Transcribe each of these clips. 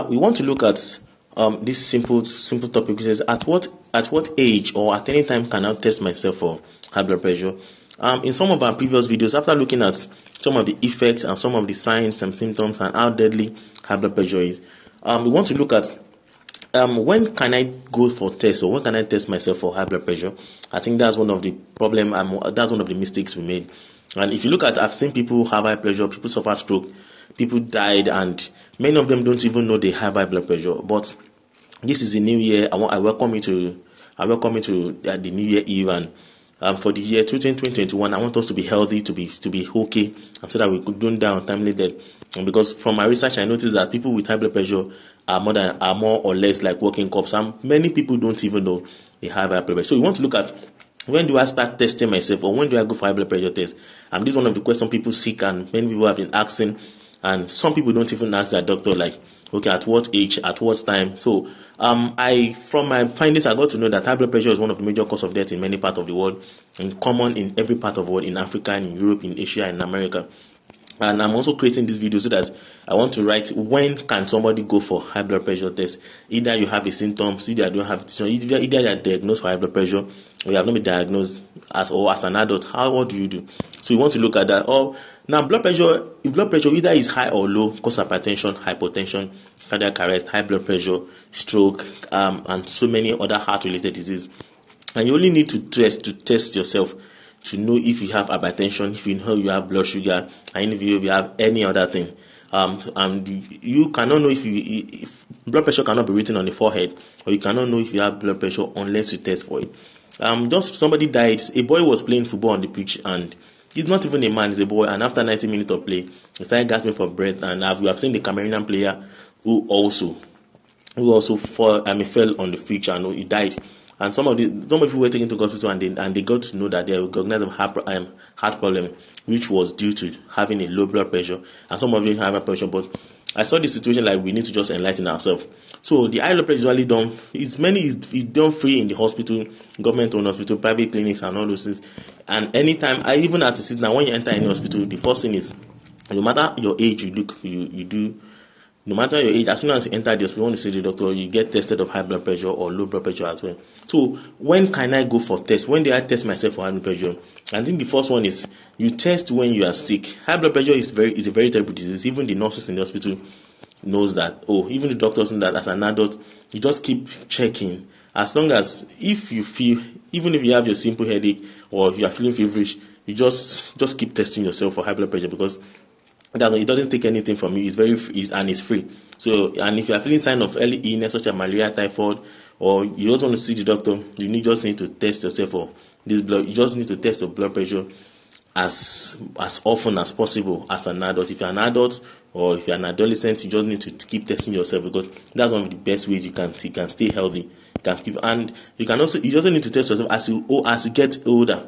we want to look at this simple topic, which is at what age or at any time can I test myself for high blood pressure. In some of our previous videos, after looking at some of the effects and some of the signs and symptoms and how deadly high blood pressure is, we want to look at when can I go for tests, or when can I test myself for high blood pressure. I think that's one of the problem, that's one of the mistakes we made. And if you look at, I've seen people have high pressure, people suffer stroke, people died, and many of them don't even know they have high blood pressure. But this is a new year. I welcome you to the new year eve, and for the year 2021, I want us to be healthy, to be okay, and so that we could don't die untimely death. And because from my research, I noticed that people with high blood pressure are more or less like walking corpse, and many people don't even know they have high blood pressure. So we want to look at, when do I start testing myself, or when do I go for high blood pressure test? And this is one of the questions people seek, and many people have been asking, and some people don't even ask their doctor, like, okay, at what age, at what time? So from my findings, I got to know that high blood pressure is one of the major causes of death in many parts of the world, and common in every part of the world, in Africa, in Europe, in Asia, and America. And I'm also creating this video so that I want to write, when can somebody go for high blood pressure test? Either you have the symptoms, either you don't have the symptoms, either you are diagnosed for high blood pressure, or you have not been diagnosed as an adult. What do you do? So we want to look at that. Now, blood pressure, if blood pressure either is high or low, cause hypertension, hypotension, cardiac arrest, high blood pressure, stroke, and so many other heart-related diseases. And you only need to test yourself to know if you have hypertension, if you know you have blood sugar, and if you have any other thing. And you cannot know if blood pressure cannot be written on the forehead, or you cannot know if you have blood pressure unless you test for it. Just somebody died. A boy was playing football on the pitch, and he's not even a man, he's a boy. And after 90 minutes of play, he started gasping for breath. And we have seen the Cameroonian player who also fell on the pitch, and he died. And some of you were taken to hospital, and they got to know that they recognized a heart problem, which was due to having a low blood pressure. And some of you have high pressure, but I saw the situation like we need to just enlighten ourselves. So the high blood pressure is usually done. It's done free in the hospital, government-owned hospital, private clinics, and all those things. And anytime, I even at the now when you enter any hospital, the first thing is, no matter your age, you do. No matter your age, as soon as you enter the hospital, you want to see the doctor, you get tested of high blood pressure or low blood pressure as well. So when can I go for test? When do I test myself for high blood pressure? I think the first one is you test when you are sick. High blood pressure is a very terrible disease. Even the nurses in the hospital knows that. Even the doctors know that. As an adult, you just keep checking. As long as if you feel, even if you have your simple headache or if you are feeling feverish, you just keep testing yourself for high blood pressure, because it doesn't take anything from you. It's free. So, and if you are feeling signs of early illness such as malaria, typhoid, or you don't want to see the doctor, you just need to test yourself for this blood. You just need to test your blood pressure as often as possible as an adult. If you're an adult or if you're an adolescent, you just need to keep testing yourself, because that's one of the best ways you can stay healthy. And you also need to test yourself as you get older.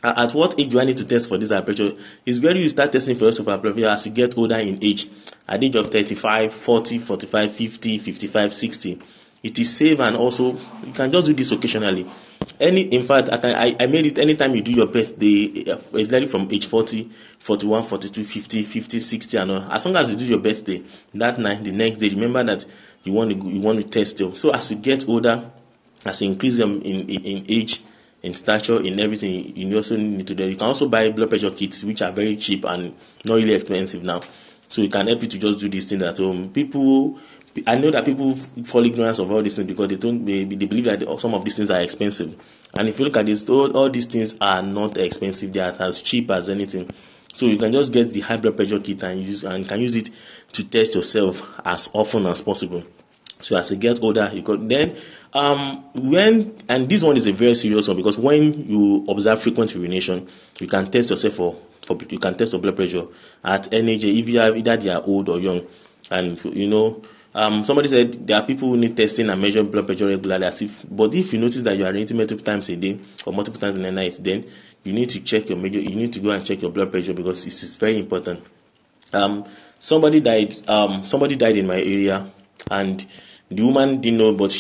At what age do I need to test for this high pressure? It's where you start testing for yourself for blood pressure as you get older in age. At the age of 35, 40, 45, 50, 55, 60. It is safe, and also you can just do this occasionally. In fact, I made it anytime you do your birthday, from age 40, 41, 42, 50, 50, 60, and all. As long as you do your birthday that night, the next day, remember that you want to test still. So as you get older, as you increase them in age, in stature, in everything, you also need to do. You can also buy blood pressure kits, which are very cheap and not really expensive now. So it can help you to just do these things at home. I know that people fall ignorant of all these things because they believe that some of these things are expensive. And if you look at this, all these things are not expensive. They are as cheap as anything. So you can just get the high blood pressure kit and can use it to test yourself as often as possible. So as you get older, and this one is a very serious one, because when you observe frequent urination, you can test yourself you can test your blood pressure at any age, if you have either they are old or young. And somebody said there are people who need testing and measure blood pressure regularly, but if you notice that you are urinating multiple times a day or multiple times in the night, then you need to check you need to go and check your blood pressure, because this is very important. Somebody died in my area, and the woman didn't know, but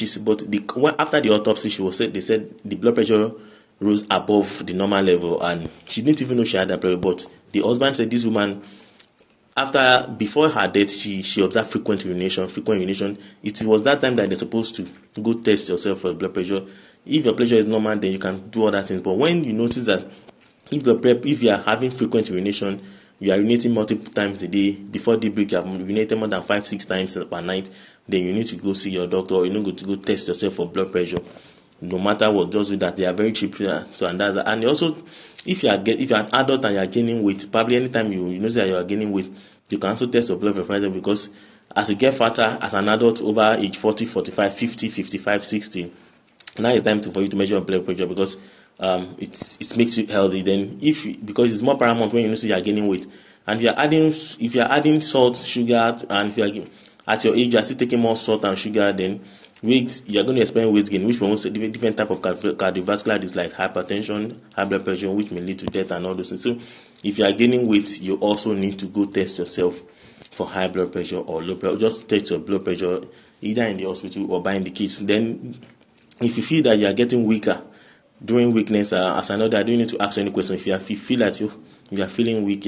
after the autopsy, they said the blood pressure rose above the normal level, and she didn't even know she had that pressure. But the husband said this woman before her death, she observed frequent urination. It was that time that they're supposed to go test yourself for blood pressure. If your pressure is normal, then you can do other things. But when you notice that if you are having frequent urination, you are urinating multiple times a day, before daybreak you have urinated more than 5-6 times per night, then you need to go see your doctor, or you need to go test yourself for blood pressure. No matter what, just do that. They are very cheap. So and also, if you're an adult and you are gaining weight, probably anytime you notice that you are gaining weight, you can also test your blood pressure, because as you get fatter as an adult over age 40, 45, 50, 55, 60, now it's time for you to measure your blood pressure, because it makes you healthy. Then because it's more paramount when you notice you are gaining weight, and if you are adding salt, sugar, and if you are at your age you are still taking more salt and sugar, then you are going to experience weight gain, which promotes a different type of cardiovascular disease like hypertension, high blood pressure, which may lead to death and all those things. So if you are gaining weight, you also need to go test yourself for high blood pressure or low blood. Just test your blood pressure either in the hospital or buying the kits. Then if you feel that you are getting weaker during weakness, as another, I don't need to ask any question. If you feel that you are feeling weak,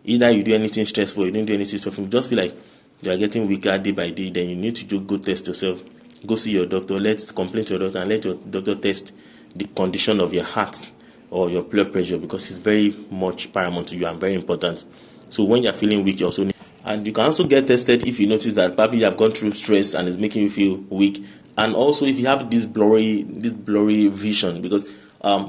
either you do anything stressful, you don't do anything stressful, just feel like you are getting weaker day by day, then you need to go test yourself. Go see your doctor. Let's complain to your doctor and let your doctor test the condition of your heart or your blood pressure, because it's very much paramount to you and very important. So when you're feeling weak, you also need, and you can also get tested if you notice that probably you have gone through stress and it's making you feel weak. And also if you have this blurry vision, because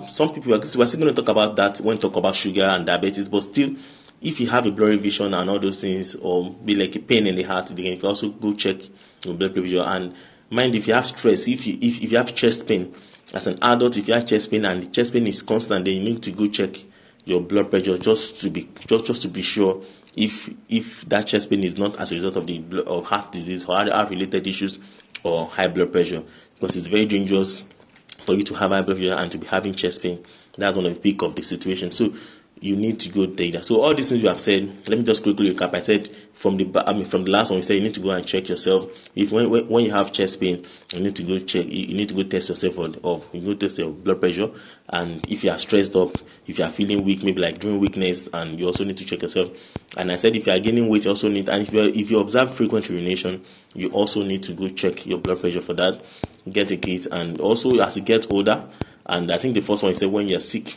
some people, we're still going to talk about that when we talk about sugar and diabetes, but still, if you have a blurry vision and all those things, or be like a pain in the heart, then you can also go check your blood pressure. And mind, if you have stress, if you have chest pain as an adult, if you have chest pain and the chest pain is constant, then you need to go check your blood pressure just to be sure if that chest pain is not as a result of heart disease or heart related issues or high blood pressure, because it's very dangerous for you to have high blood pressure and to be having chest pain. That's one of the peak of the situation. So you need to go data. So all these things you have said, let me just quickly recap. I said from the last one, we said you need to go and check yourself. If when you have chest pain, you need to go check. You need to go test yourself you go test your blood pressure. And if you are stressed up, if you are feeling weak, maybe like during weakness, and you also need to check yourself. And I said if you are gaining weight, you also need. And if you observe frequent urination, you also need to go check your blood pressure for that. Get a kit. And also as you get older, and I think the first one is when you're sick.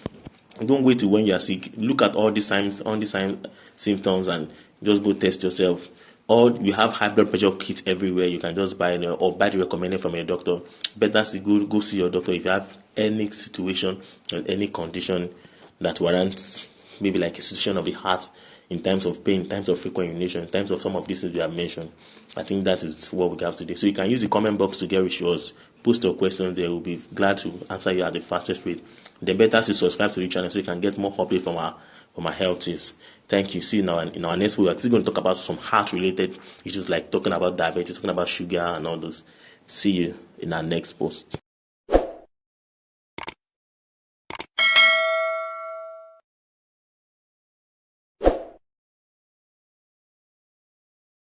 Don't wait till when you are sick. Look at all these symptoms and just go test yourself. Or you have high blood pressure kits everywhere. You can just buy or buy the recommended from your doctor. Better go see your doctor if you have any situation or any condition that warrants maybe like a situation of the heart, in terms of pain, in terms of frequent urination, in terms of some of these things we have mentioned. I think that is what we have today. So you can use the comment box to get with us. Post your questions there. We'll be glad to answer you at the fastest rate. The better is to subscribe to the channel so you can get more updates from our health tips. Thank you. See you in our next video. We're still going to talk about some heart related issues, like talking about diabetes, talking about sugar and all those. See you in our next post.